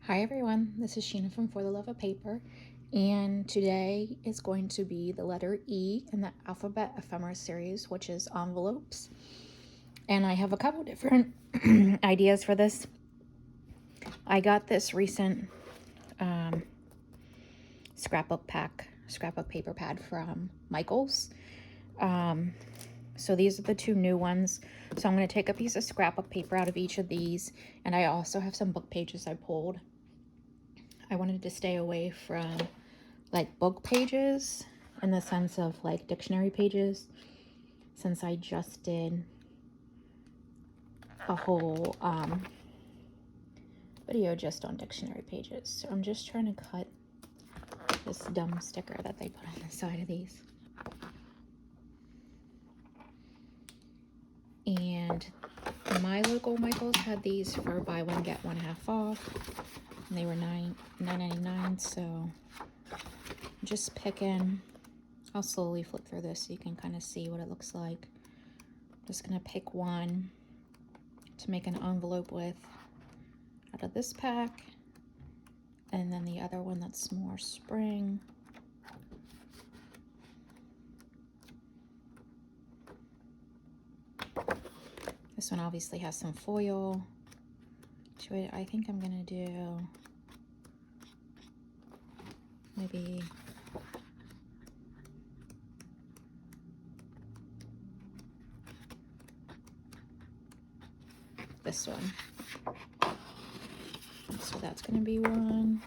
Hi everyone, this is Sheena from For the Love of Paper, and today is going to be the letter E in the alphabet ephemera series, which is envelopes. And I have a couple different ideas for this. I got this recent scrapbook paper pad from Michaels. So these are the two new ones. So I'm going to take a piece of scrapbook paper out of each of these, and I also have some book pages I pulled. I wanted to stay away from like book pages in the sense of like dictionary pages, since I just did a whole video just on dictionary pages. So I'm just trying to cut this dumb sticker that they put on the side of these. And my local Michaels had these for buy one get one half off, and they were $9.99. So I'm just picking. I'll slowly flip through this so you can kind of see what it looks like. I'm just gonna pick one to make an envelope with out of this pack, and then the other one that's more spring. This one obviously has some foil to it. I think I'm gonna do maybe this one. So that's gonna be one.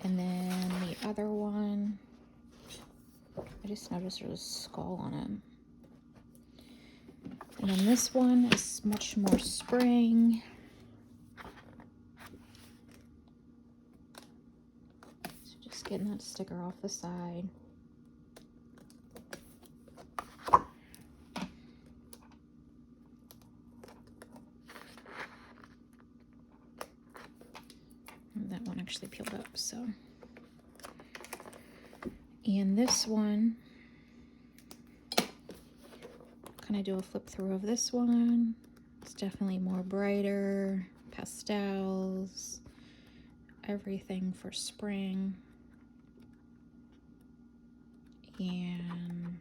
And then the other one, I just noticed there's a skull on it. And then this one is much more spring. So just getting that sticker off the side. And that one actually peeled up, so. And this one, kind of do a flip through of this one. It's definitely more brighter, pastels, everything for spring. And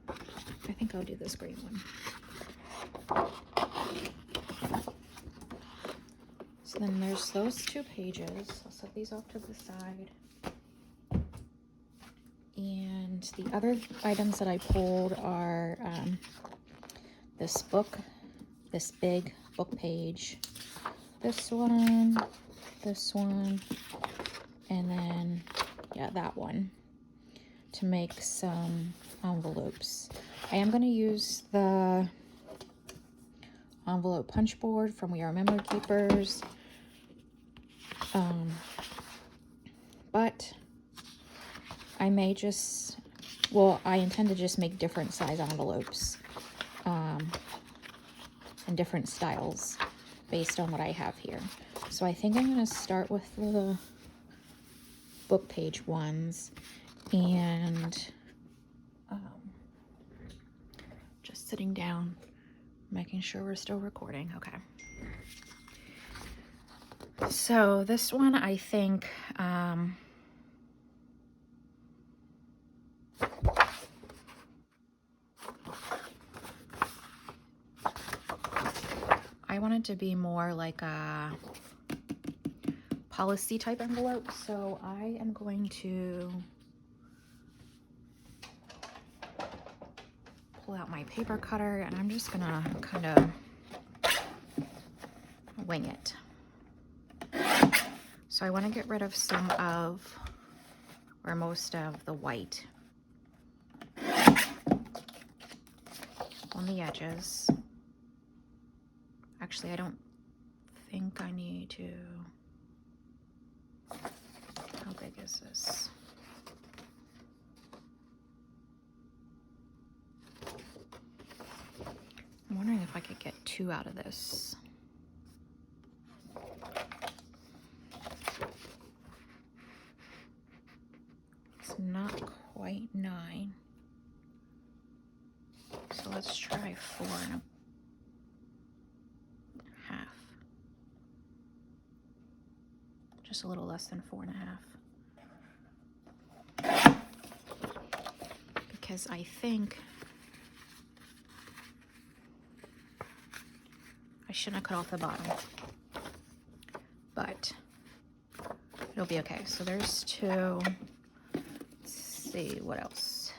I think I'll do this green one. So then there's those two pages. I'll set these off to the side. And the other items that I pulled are this book, this big book page, this one, and then, yeah, that one, to make some envelopes. I am going to use the envelope punch board from We Are Memory Keepers, but I may just, well, I intend to just make different size envelopes and different styles based on what I have here. So I think I'm going to start with the book page ones, and just sitting down, making sure we're still recording. Okay. So this one, I think, I want it to be more like a policy type envelope. So I am going to pull out my paper cutter, and I'm just gonna kind of wing it. So I want to get rid of some of, or most of, the white on the edges. Actually, I don't think I need to. How big is this? I'm wondering if I could get two out of this. It's not quite 9. So let's try 4.5. just a little less than 4.5. Because I think I shouldn't have cut off the bottom, but it'll be okay. So there's 2. Let's see what else.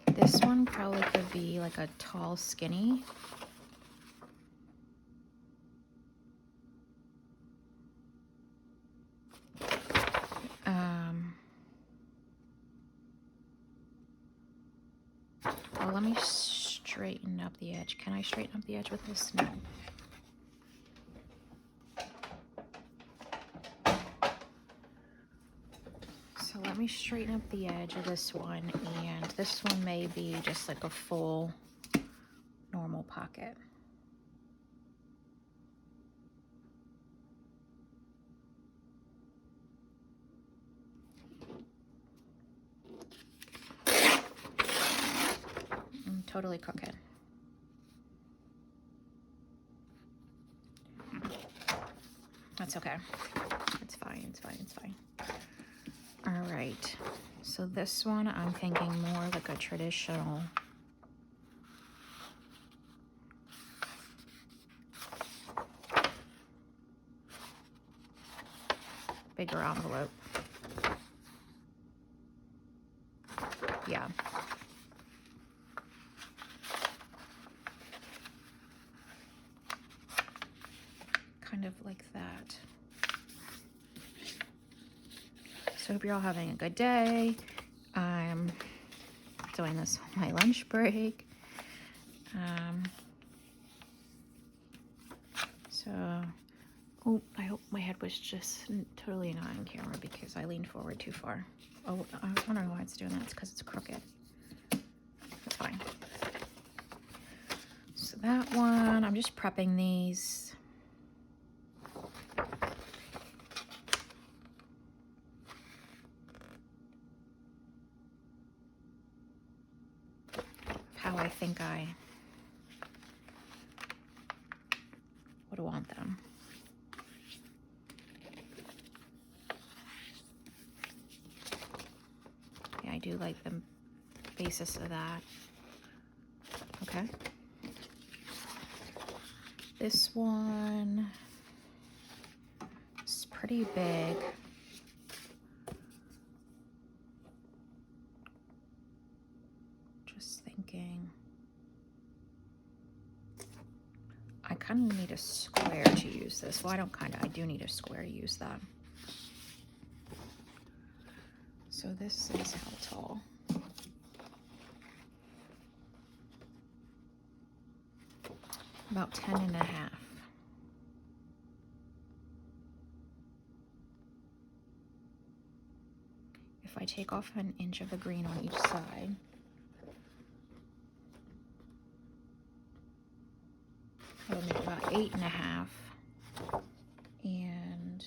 This one probably could be like a tall skinny. Well, let me straighten up the edge. Can I straighten up the edge with this? No. So let me straighten up the edge of this one, and this one may be just like a full normal pocket. I'm totally cooking. That's okay. It's fine, it's fine, it's fine. All right, so this one I'm thinking more like a traditional bigger envelope. Yeah. Kind of like that. So I hope you're all having a good day. I'm doing this on my lunch break. Oh, I hope my head was just totally not on camera because I leaned forward too far. Oh, I was wondering why it's doing that. It's because it's crooked. That's fine. So that one, I'm just prepping these. How I think I would want them. Yeah, I do like the basis of that. Okay. This one is pretty big. Just thinking. I kind of need a square to use this. Well, I do need a square to use that. So this is how tall. About 10.5. If I take off 1 inch of the green on each side, that'll make about 8.5. And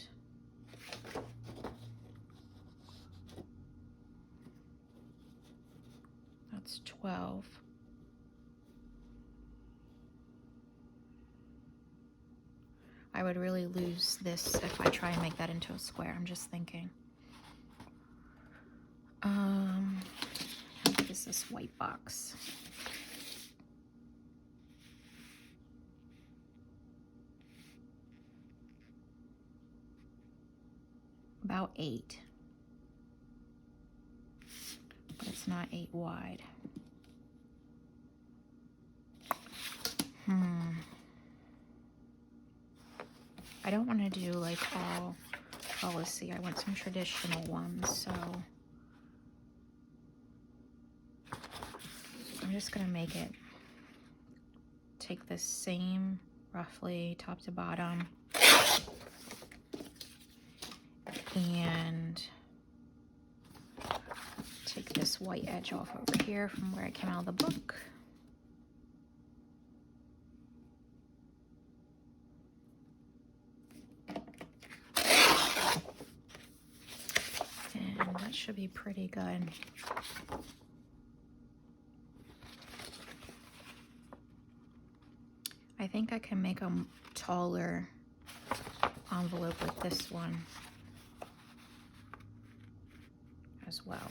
that's 12. I would really lose this if I try and make that into a square. I'm just thinking. How big is this white box? About 8. But it's not 8 wide. I don't want to do like all policy. I want some traditional ones, so I'm just gonna make it take the same roughly top to bottom and take this white edge off over here from where it came out of the book. And that should be pretty good. I think I can make them taller envelope with this one as well.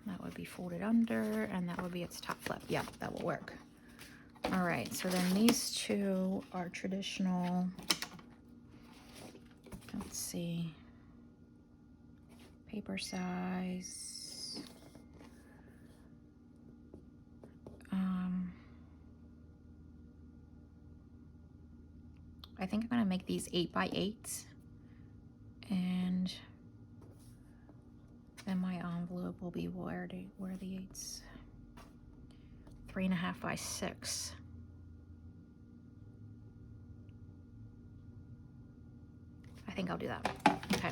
That would be folded under, and that would be its top flip. Yep, that will work. All right, so then these two are traditional. Let's see. Paper size. I think I'm gonna make these 8x8s, and then my envelope will be where the 8s? 3.5 by 6. I think I'll do that. Okay,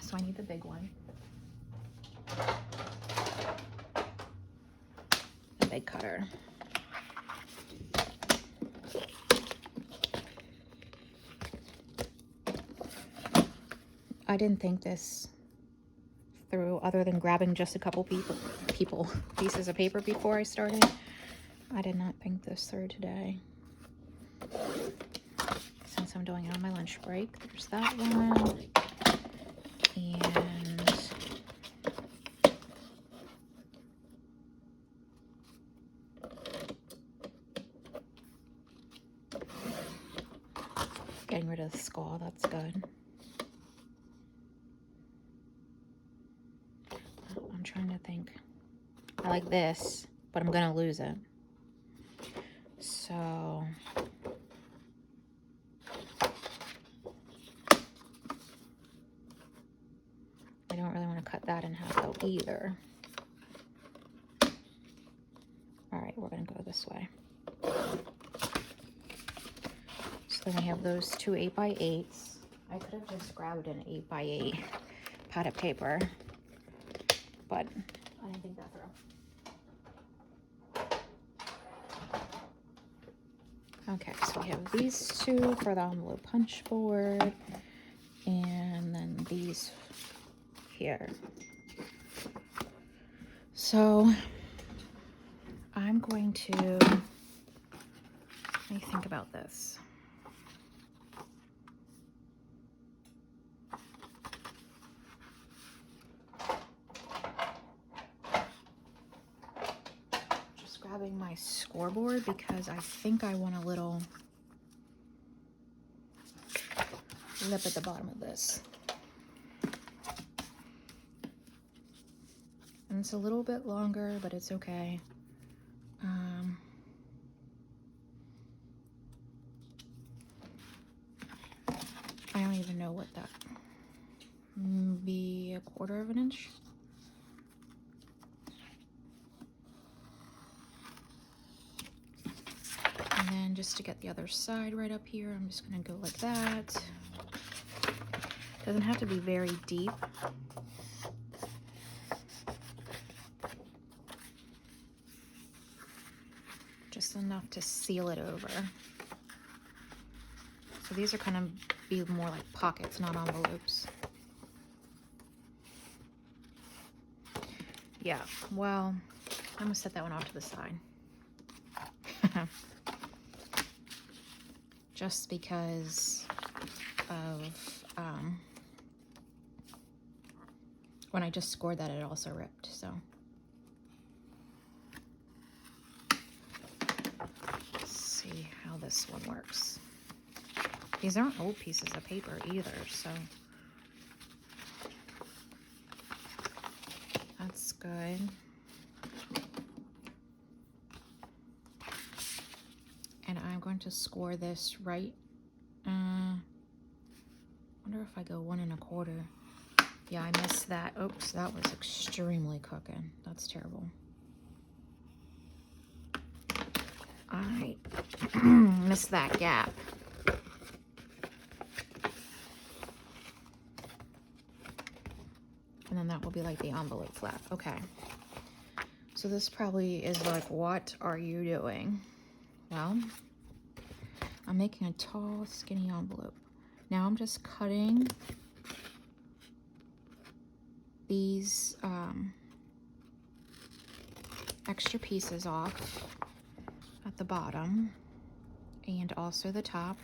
so I need the big one. The big cutter. I didn't think this through, other than grabbing just a couple pieces of paper before I started. I did not think this through today. Since I'm doing it on my lunch break, there's that one. And getting rid of the skull, that's good. I'm trying to think. I like this, but I'm gonna lose it. So I don't really want to cut that in half though either. All right, we're gonna go this way. So then we have those two 8x8s. I could have just grabbed an 8x8 pad of paper, but I didn't think that through. Okay, so we have these two for the envelope punch board, and then these here. So I'm going to, let me think about this. Just grabbing my scoreboard because I think I want a little lip at the bottom of this. And it's a little bit longer, but it's okay. I don't even know what that, maybe 1/4 of an inch. And then just to get the other side right up here, I'm just gonna go like that. Doesn't have to be very deep. Just enough to seal it over. So these are kind of be more like pockets, not envelopes. Yeah, well, I'm gonna set that one off to the side. Just because of when I just scored that, it also ripped, so. Let's see how this one works. These aren't old pieces of paper either, so that's good. And I'm going to score this right. Wonder if I go 1 1/4. Yeah, I missed that. Oops, that was extremely cooking. That's terrible. I missed that gap. And then that will be like the envelope flap. Okay. So this probably is like, what are you doing? Well, I'm making a tall, skinny envelope. Now I'm just cutting these extra pieces off at the bottom and also the top.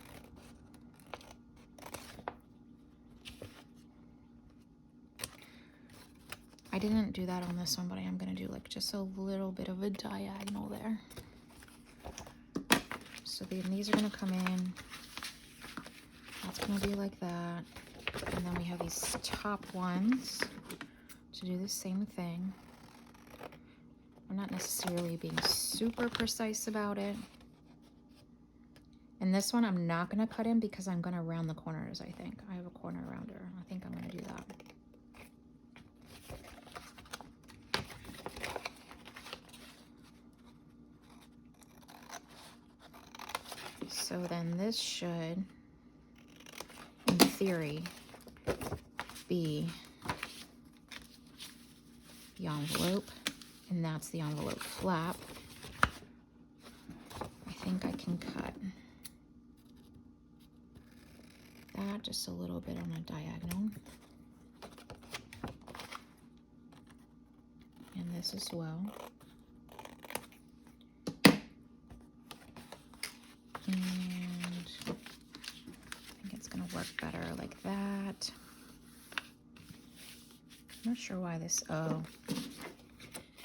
I didn't do that on this one, but I am going to do like just a little bit of a diagonal there. So then these are going to come in. That's going to be like that. And then we have these top ones to do the same thing. I'm not necessarily being super precise about it. And this one I'm not going to cut in because I'm going to round the corners, I think. I have a corner rounder. I think I'm going to do that. So then this should, in theory, be the envelope, and that's the envelope flap. I think I can cut that just a little bit on a diagonal. And this as well. And I think it's going to work better like that. I'm not sure why this,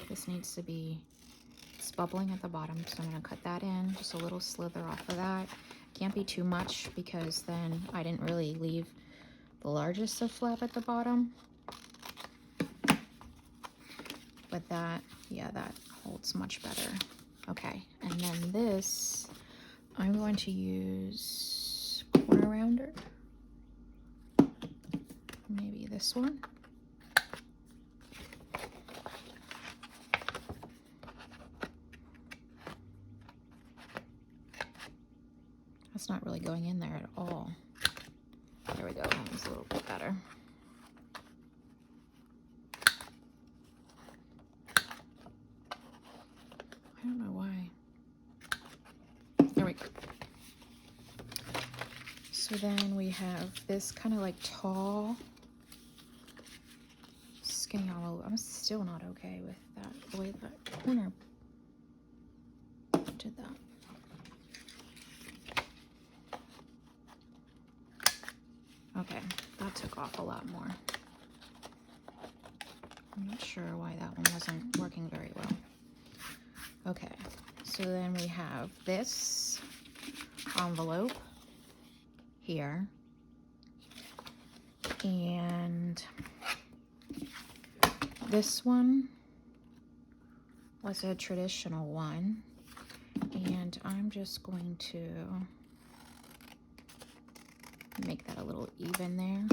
this needs to be, it's bubbling at the bottom, so I'm going to cut that in, just a little slither off of that. Can't be too much because then I didn't really leave the largest of flap at the bottom. But that, yeah, that holds much better. Okay, and then this, I'm going to use corner rounder. Maybe this one. That's not really going in there at all. There we go, that one's a little bit better. I don't know why. There we go. So then we have this kind of like tall, skinny envelope. I'm still not okay with that, the way that corner did that. Okay, that took off a lot more. I'm not sure why that one wasn't working very well. Okay, so then we have this envelope here, and this one was a traditional one, and I'm just going to make that a little even there.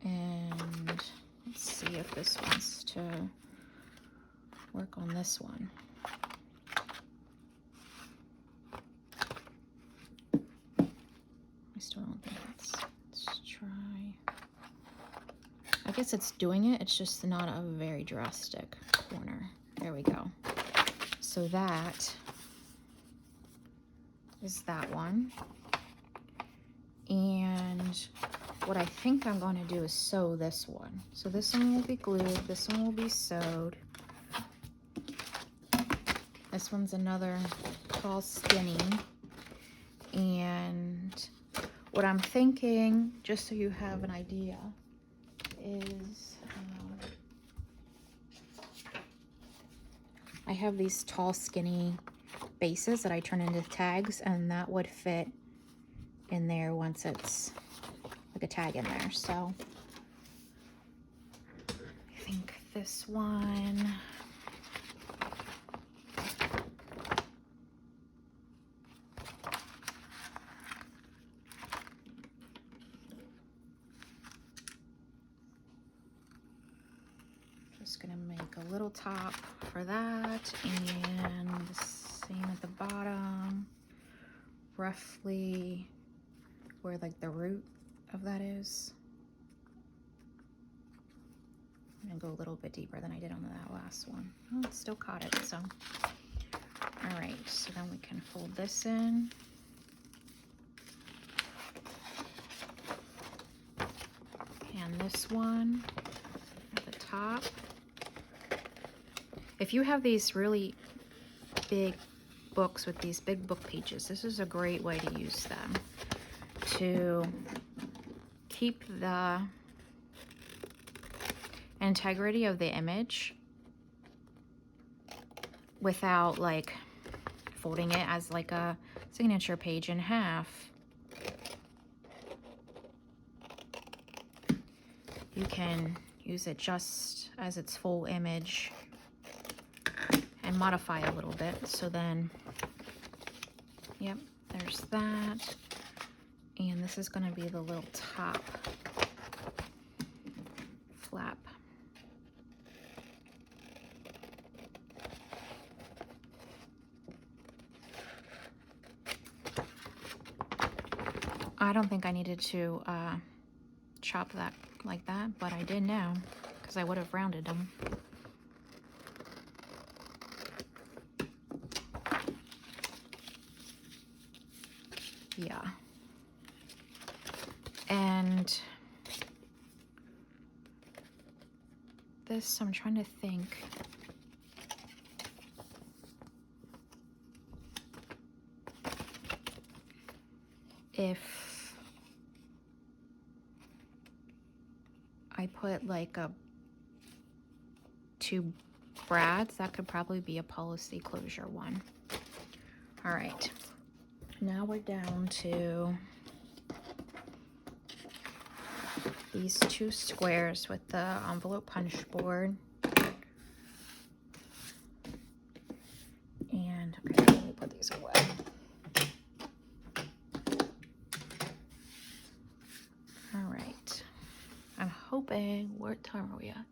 And let's see if this wants to work on this one. I still don't think let's try. I guess it's doing it, it's just not a very drastic corner. There we go. So that is that one. And what I think I'm going to do is sew this one. So this one will be glued, this one will be sewed. This one's another tall, skinny. And what I'm thinking, just so you have an idea, is I have these tall, skinny bases that I turn into tags, and that would fit in there once it's like a tag in there. So I think this one, just gonna make a little top for that, and the same at the bottom, roughly where like the root of that is. I'm gonna go a little bit deeper than I did on that last one. Oh, it still caught it, so. All right, so then we can fold this in. And this one at the top. If you have these really big books with these big book pages, this is a great way to use them to keep the integrity of the image without like folding it as like a signature page in half. You can use it just as its full image and modify a little bit. So then, yep, there's that. And this is going to be the little top flap. I don't think I needed to chop that like that, but I did now because I would have rounded them. Yeah. And this, I'm trying to think. If I put like two brads, that could probably be a policy closure one. All right, now we're down to these two squares with the envelope punch board. And okay, let me put these away. All right, I'm hoping, what time are we at?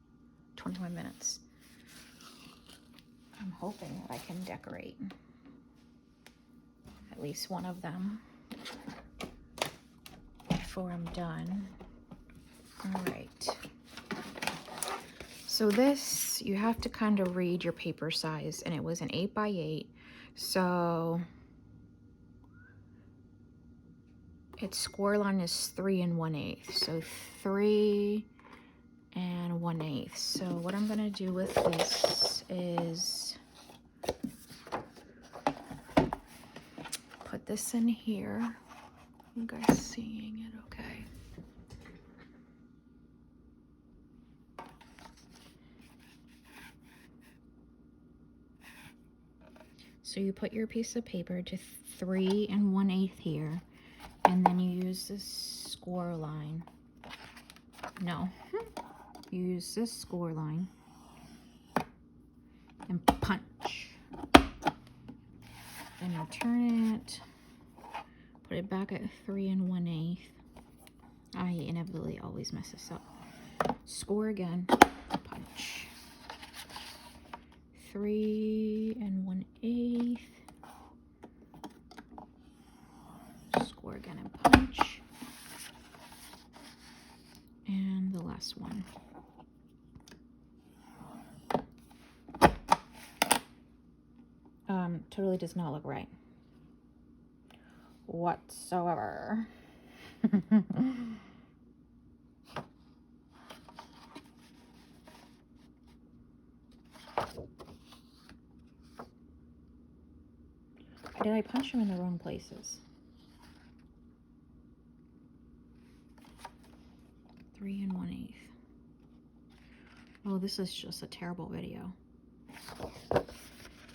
21 minutes. I'm hoping that I can decorate at least one of them before I'm done. All right. So this, you have to kind of read your paper size, and it was an 8x8. So its score line is 3 1/8. So 3 1/8. So what I'm gonna do with this is put this in here. You guys seeing it okay? So you put your piece of paper to 3 1/8 here, and then you use this score line. No, you use this score line and punch. Then you turn it, put it back at 3 1/8. I inevitably always mess this up. Score again, punch. 3 1/8. Score again and punch. And the last one. Totally does not look right whatsoever. Did I punch them in the wrong places? 3 1/8. Oh, this is just a terrible video.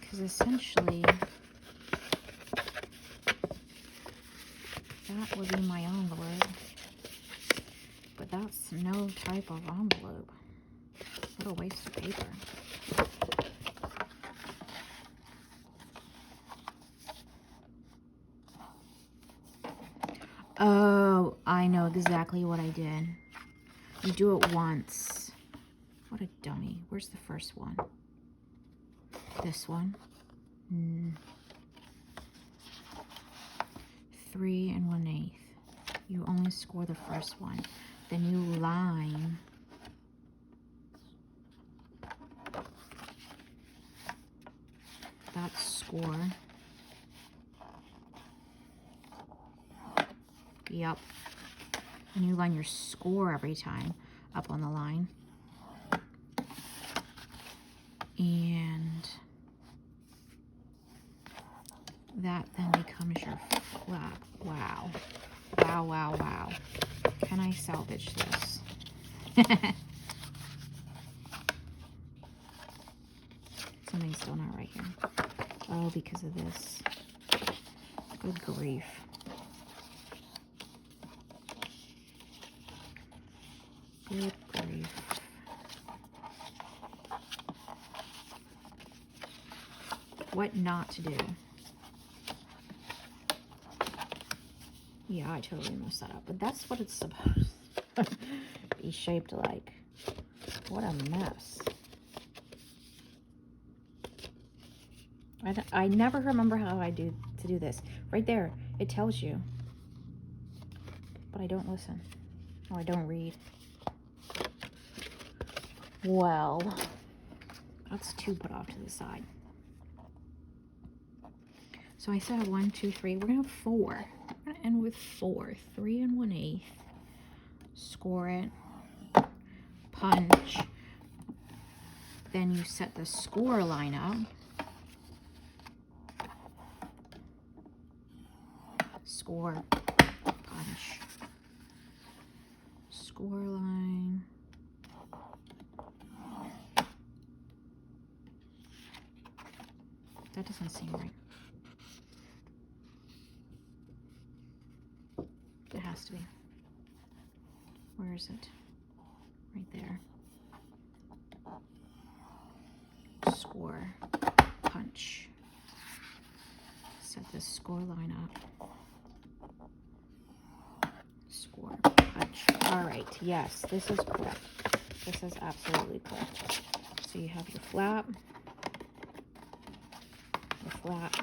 Because essentially, that would be my envelope. But that's no type of envelope. What a waste of paper. Oh, I know exactly what I did. You do it once. What a dummy. Where's the first one? This one. 3 1/8. You only score the first one. Then you line. That score. Yep. And you line your score every time up on the line. And that then becomes your flap. Wow. Wow, wow, wow. Can I salvage this? Something's still not right here. Oh, because of this. Good grief. Good grief. What not to do. Yeah, I totally messed that up. But that's what it's supposed to be shaped like. What a mess. I never remember how I do to do this. Right there, it tells you. But I don't listen. Or I don't read. Well, that's 2 put off to the side. So I said 1, 2, 3. We're gonna have 4. We're gonna end with 4. 3 1/8. Score it. Punch. Then you set the score line up. Score. Punch. Score line. That doesn't seem right. It has to be. Where is it? Right there. Score. Punch. Set the score line up. Score. Punch. All right. Yes, this is correct. This is absolutely correct. So you have your flap. Your flap.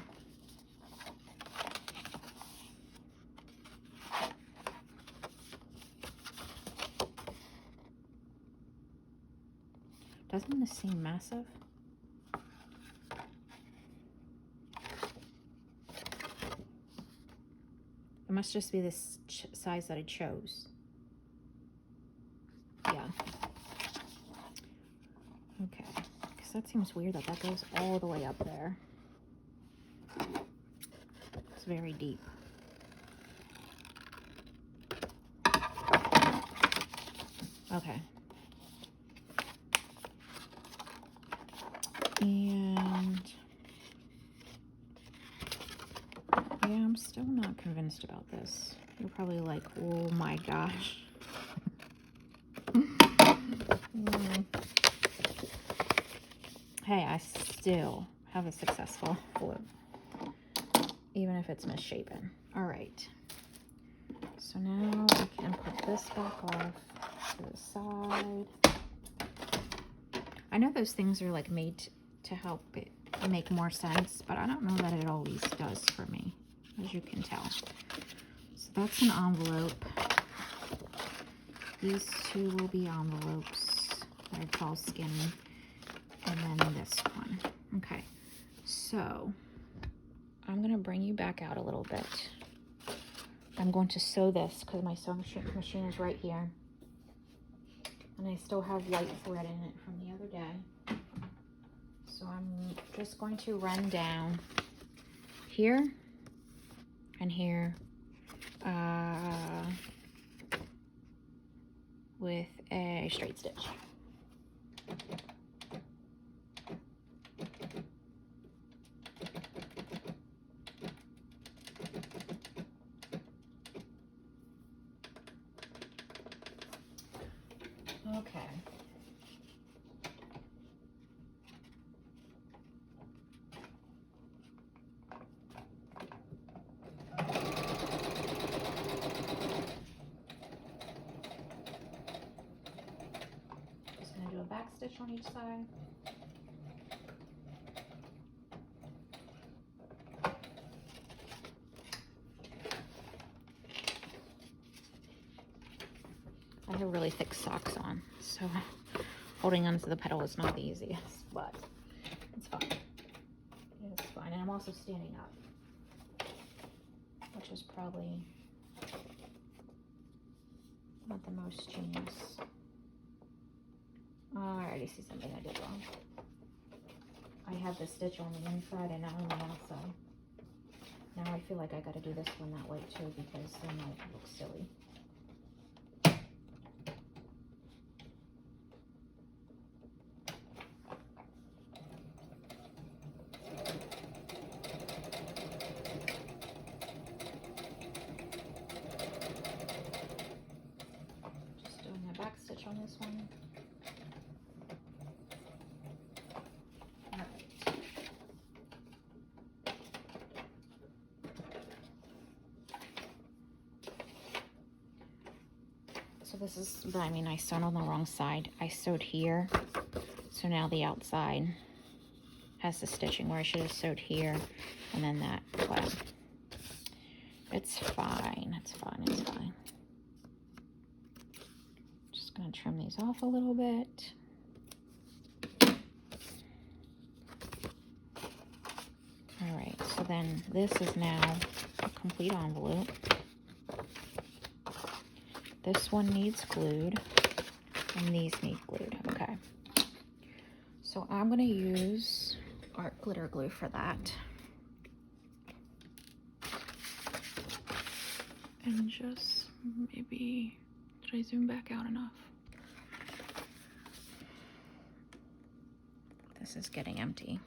Doesn't this seem massive? It must just be this size that I chose. Yeah. Okay. Because that seems weird that that goes all the way up there. It's very deep. Okay. And yeah, I'm still not convinced about this. You're probably like, oh my gosh. Hey, I still have a successful flip, even if it's misshapen. All right. So now I can put this back off to the side. I know those things are like made to help it make more sense, but I don't know that it always does for me, as you can tell. So that's an envelope. These 2 will be envelopes. It's all skinny. And then this one. Okay, so I'm gonna bring you back out a little bit. I'm going to sew this because my sewing machine is right here. And I still have white thread in it from the other day. So I'm just going to run down here and here with a straight stitch. Okay. Just going to do a back stitch on each side. I have really thick socks on, so holding onto the pedal is not the easiest, but it's fine. It's fine. And I'm also standing up, which is probably not the most genius. Oh, I already see something I did wrong. I have the stitch on the inside and not on the outside. Now I feel like I gotta do this one that way too, because then it looks silly. Just doing a back stitch on this one. So this is, but I mean, I sewed on the wrong side. I sewed here, so now the outside has the stitching where I should have sewed here, and then that, but it's fine, it's fine, it's fine. Just gonna trim these off a little bit. All right, so then this is now a complete envelope. This one needs glued, and these need glued. Okay. So I'm going to use art glitter glue for that. And just maybe, did I zoom back out enough? This is getting empty.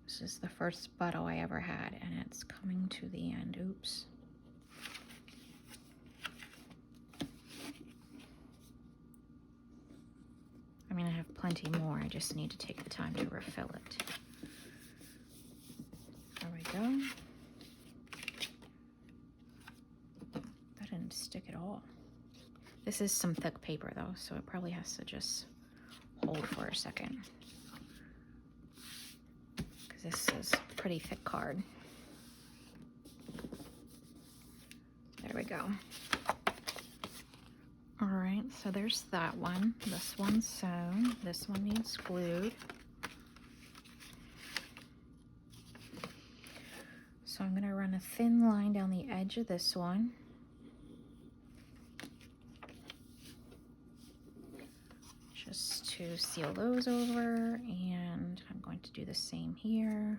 This is the first butto I ever had, and it's coming to the end. Oops. I mean, I have plenty more. I just need to take the time to refill it. There we go. That didn't stick at all. This is some thick paper though, so it probably has to just hold for a second. This is pretty thick card. There we go. All right, so there's that one. This one's sewn. This one needs glued. So I'm gonna run a thin line down the edge of this one. Just to seal those over, and I'm going to do the same here,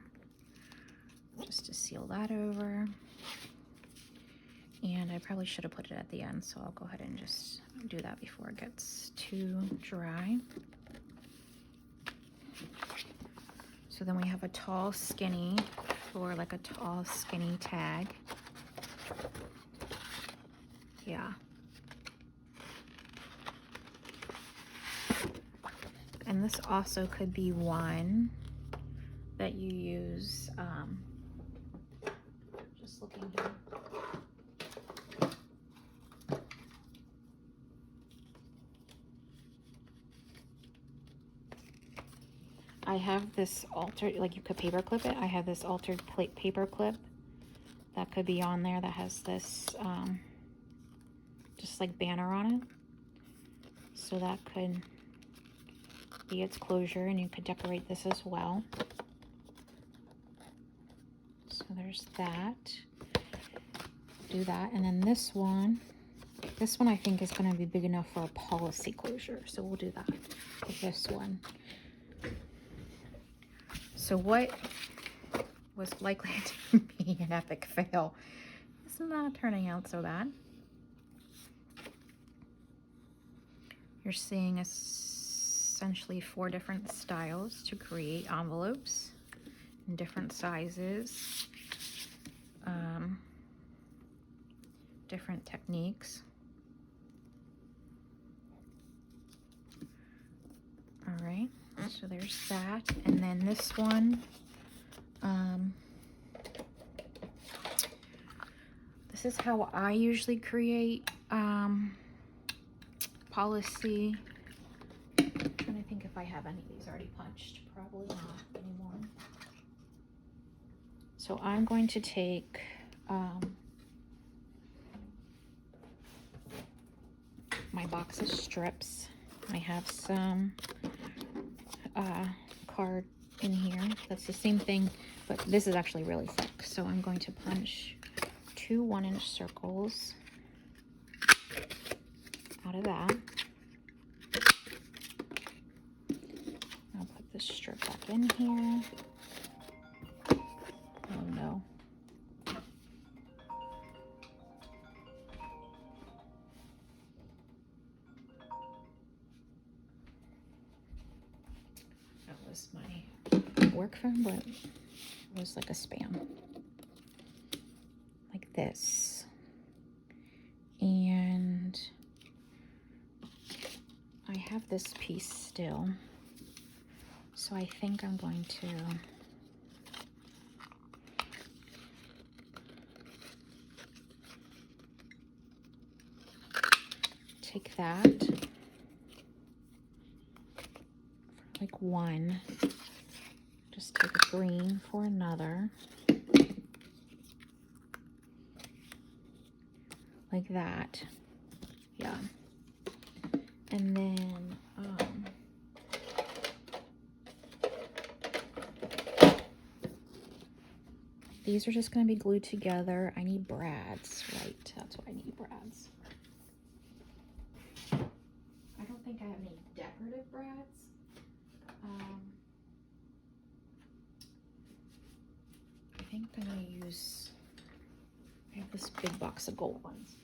just to seal that over. And I probably should have put it at the end, so I'll go ahead and just do that before it gets too dry. So then we have a tall skinny for like a tall skinny tag. Yeah. And this also could be one that you use, just looking here. I have this altered, like you could paper clip it. I have this altered plate paper clip that could be on there that has this, just like banner on it. So that could be its closure, and you could decorate this as well. So there's that. Do that, and then this one I think is going to be big enough for a policy closure, so we'll do that with this one. So what was likely to be an epic fail is not turning out so bad. You're seeing essentially 4 different styles to create envelopes in different sizes, different techniques. All right, so there's that, and then this one, this is how I usually create policy. I'm trying to think if I have any of these already punched. Probably not anymore. So I'm going to take my box of strips. I have some card in here. That's the same thing, but this is actually really thick. So I'm going to punch 2 1-inch circles out of that. I'll put this strip back back in here. Oh no. That was my work phone, but it was like a spam. Like this. And I have this piece still. So I think I'm going to take that, like one, just take a green for another, like that, yeah, and then, these are just going to be glued together. I need brads, right, that's what I need, brads. I don't think I have any decorative brads. I think I'm going to use, I have this big box of gold ones.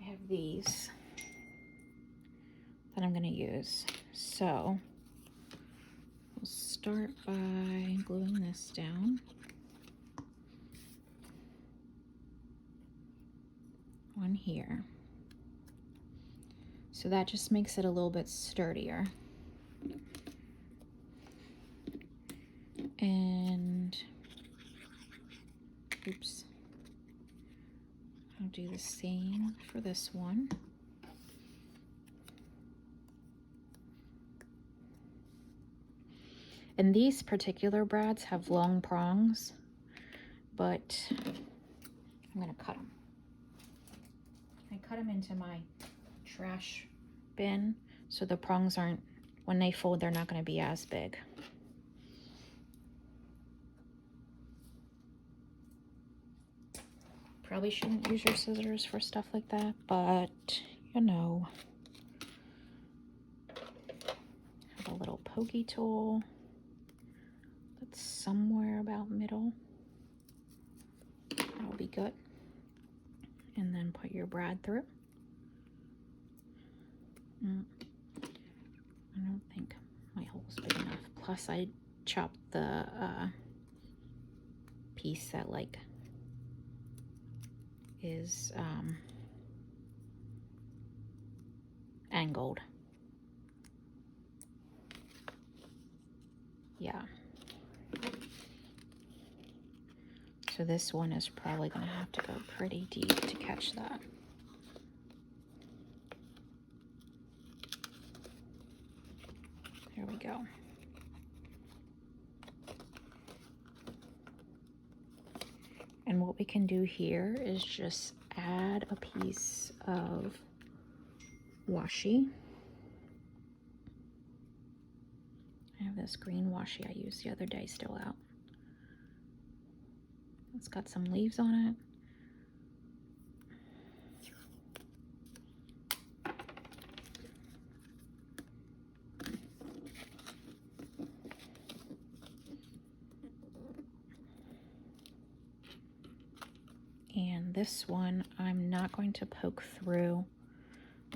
I have these that I'm going to use. So we'll start by gluing this down. One here. So that just makes it a little bit sturdier. And, oops, I'll do the same for this one. And these particular brads have long prongs, but I'm gonna cut them. I cut them into my trash bin, so the prongs aren't, when they fold, they're not gonna be as big. Probably shouldn't use your scissors for stuff like that, but you know. Have a little pokey tool that's somewhere about middle. That'll be good. And then put your brad through. I don't think my hole's big enough. Plus I chopped the piece that like is angled. Yeah. So this one is probably gonna have to go pretty deep to catch that. There we go. And what we can do here is just add a piece of washi. I have this green washi I used the other day still out. It's got some leaves on it. And this one, I'm not going to poke through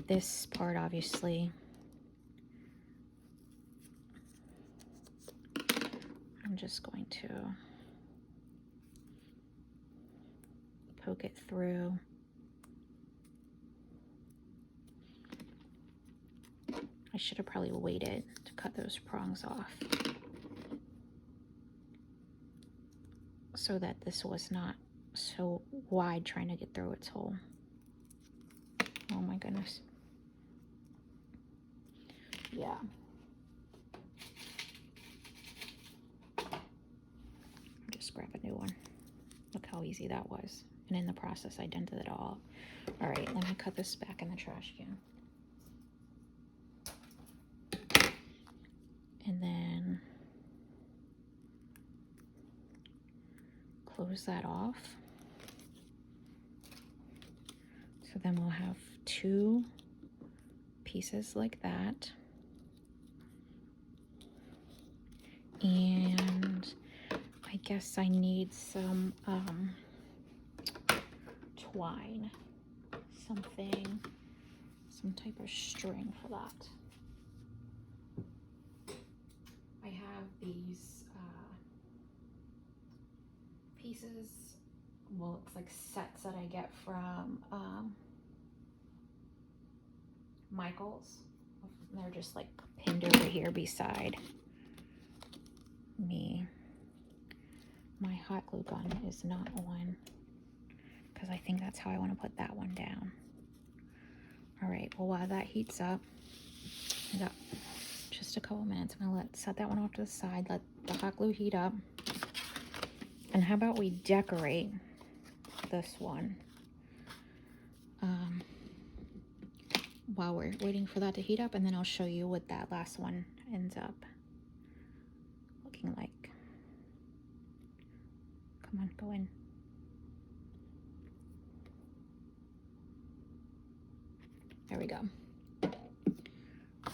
this part, obviously. I'm just going to poke it through. I should have probably waited to cut those prongs off so that this was not so wide trying to get through its hole. Oh my goodness. Yeah. Just grab a new one. Look how easy that was. And in the process, I dented it all. All right, let me cut this back in the trash can. And then close that off. So then we'll have 2 pieces like that. And I guess I need some twine, something, some type of string for that. I have these pieces, well, it's like sets that I get from Michael's. They're just like pinned over here beside me. My hot glue gun is not on because I think that's how I want to put that one down. All right, well, while that heats up, I got just a couple minutes. I'm gonna set that one off to the side, let the hot glue heat up. And how about we decorate this one while we're waiting for that to heat up, and then I'll show you what that last one ends up looking like. Come on, go in. There we go.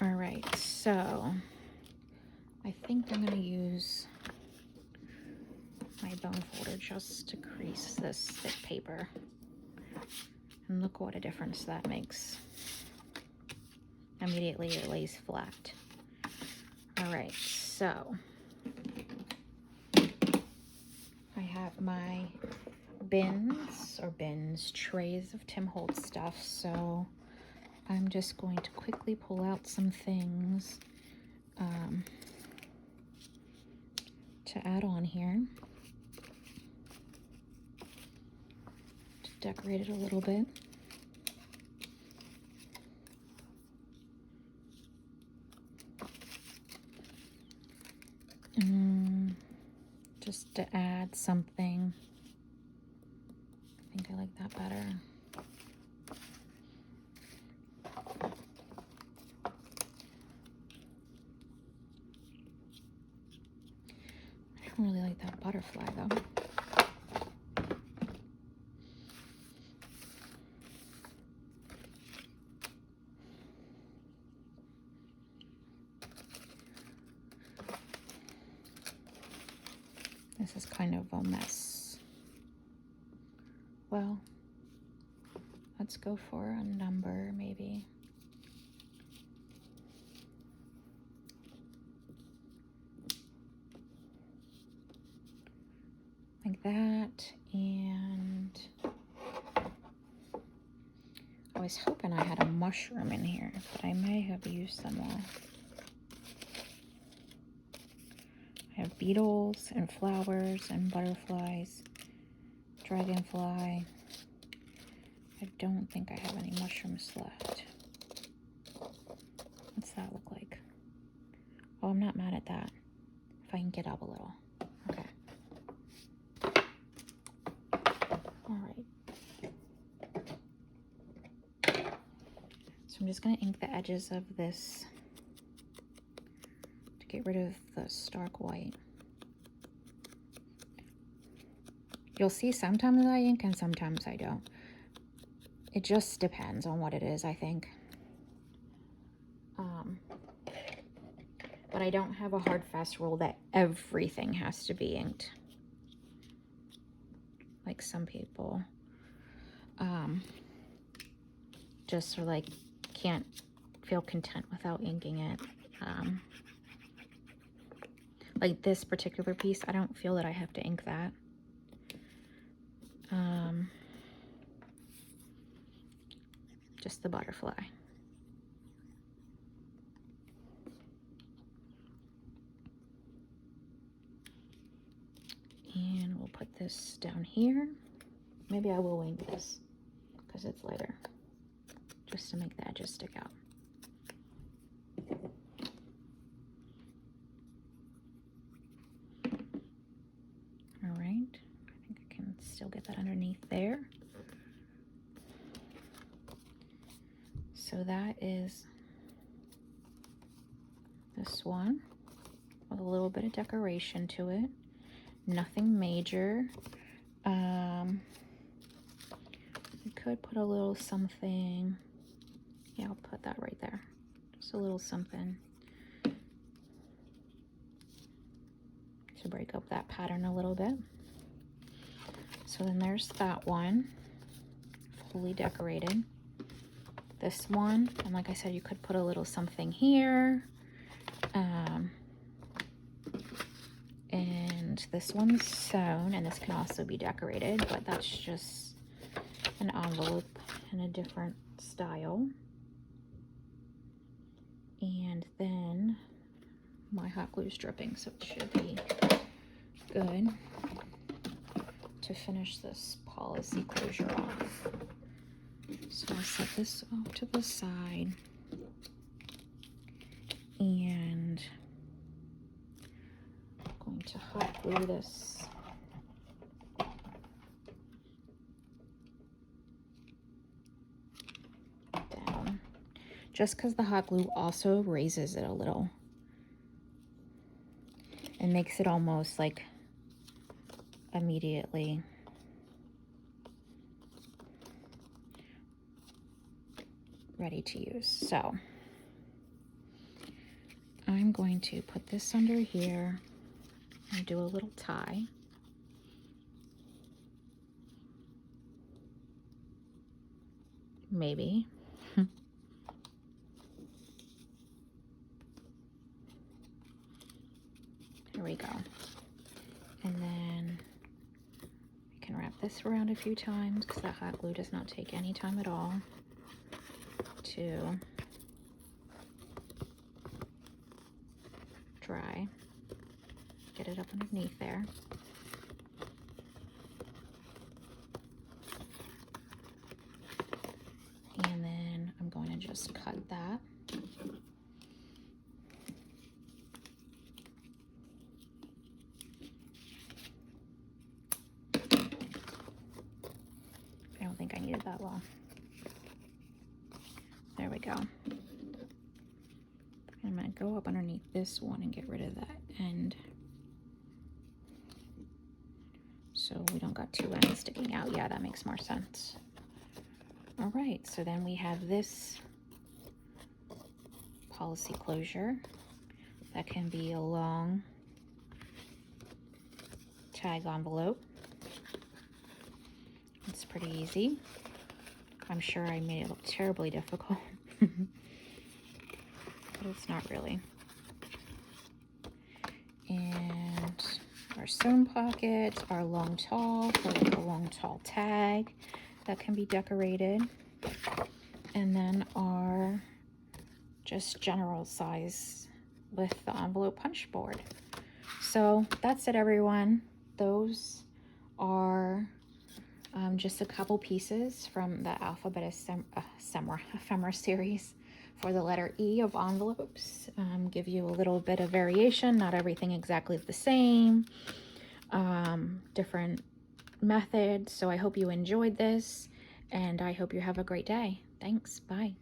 All right, so I think I'm gonna use my bone folder just to crease this thick paper. And look what a difference that makes. Immediately it lays flat. All right, so I have my trays of Tim Holtz stuff. So I'm just going to quickly pull out some things to add on here to decorate it a little bit. Just to add something. I think I like that better. I don't really like that butterfly though. This is kind of a mess. Well, let's go for a number maybe. Like that, and I was hoping I had a mushroom in here, but I may have used them all. I have beetles and flowers and butterflies, dragonfly. I don't think I have any mushrooms left. What's that look like? Oh, I'm not mad at that. If I can get up a little. Okay. All right. So I'm just going to ink the edges of this to get rid of the stark white. You'll see sometimes I ink and sometimes I don't. It just depends on what it is, I think. But I don't have a hard, fast rule that everything has to be inked. Like some people. Just are like, can't feel content without inking it. Like this particular piece, I don't feel that I have to ink that. Just the butterfly. And we'll put this down here. Maybe I will ink this because it's lighter, just to make the edges stick out. All right, I think I can still get that underneath there. So that is this one with a little bit of decoration to it. Nothing major. You could put a little something. Yeah, I'll put that right there. Just a little something to break up that pattern a little bit. So then there's that one, fully decorated. This one, and like I said, you could put a little something here. And this one's sewn, and this can also be decorated, but that's just an envelope in a different style. And then my hot glue is dripping, so it should be good to finish this policy closure off. So I'll set this off to the side, and I'm going to hot glue this down, just because the hot glue also raises it a little and makes it almost like immediately ready to use. So I'm going to put this under here and do a little tie. Maybe. Here we go. And then I can wrap this around a few times because that hot glue does not take any time at all to dry. Get it up underneath there. And then I'm going to just cut that. I don't think I needed that long. There we go. I'm going to go up underneath this one and get rid of that end, so we don't got two ends sticking out. Yeah, that makes more sense. All right, so then we have this policy closure that can be a long tag envelope. It's pretty easy. I'm sure I made it look terribly difficult, but it's not really. And our sewn pockets, our long tall for like a long tall tag that can be decorated, and then our just general size with the envelope punch board. So that's it, everyone. Those are just a couple pieces from the Alphabet Ephemera series for the letter E of envelopes. Give you a little bit of variation, not everything exactly the same, different methods. So I hope you enjoyed this, and I hope you have a great day. Thanks. Bye.